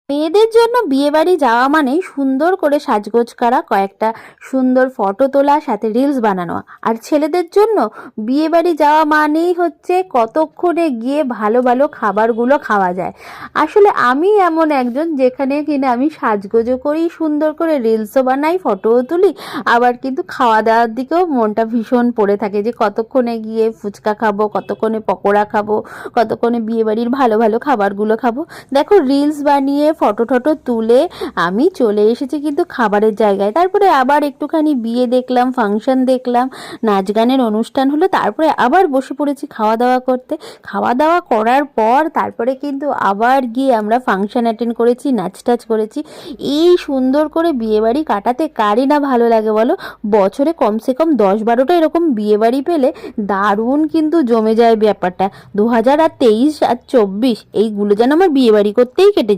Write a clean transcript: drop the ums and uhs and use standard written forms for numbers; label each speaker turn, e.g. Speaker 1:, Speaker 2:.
Speaker 1: মেয়েদের জন্য বিয়েবাড়ি যাওয়া মানেই সুন্দর করে সাজগোজ করা, কয়েকটা সুন্দর ফটো তোলা, সাথে রিলস বানানো। আর ছেলেদের জন্য বিয়েবাড়ি যাওয়া মানেই হচ্ছে কতক্ষণে গিয়ে ভালো ভালো খাবারগুলো খাওয়া যায়। আসলে আমি এমন একজন যেখানে কিনা আমি সাজগোজও করি, সুন্দর করে রিলসও বানাই, ফটোও তুলি, আবার কিন্তু খাওয়া দাওয়ার দিকেও মনটা ভীষণ পড়ে থাকে যে কতক্ষণে গিয়ে ফুচকা খাবো, কতক্ষণে পকোড়া খাবো, কতক্ষণে বিয়েবাড়ির ভালো ভালো খাবারগুলো খাবো। দেখো, রিলস বানিয়ে ফটো টটো তুলে আমি চলে এসেছি কিন্তু খাবারের জায়গায়। তারপরে আবার একটুখানি বিয়ে দেখলাম, ফাংশন দেখলাম, নাচ গানের অনুষ্ঠান হলো, তারপরে আবার বসে পড়েছি খাওয়া দাওয়া করতে। খাওয়া দাওয়া করার পর তারপরে কিন্তু আবার গিয়ে আমরা ফাংশন অ্যাটেন্ড করেছি, নাচ টাচ করেছি। এই সুন্দর করে বিয়েবাড়ি কাটাতে কারই না ভালো লাগে বলো? বছরে কমসে কম 10-12টা এরকম বিয়েবাড়ি পেলে দারুণ কিন্তু জমে যায় ব্যাপারটা। 2023 আর 24 এইগুলো যেন আমার বিয়েবাড়ি করতেই কেটে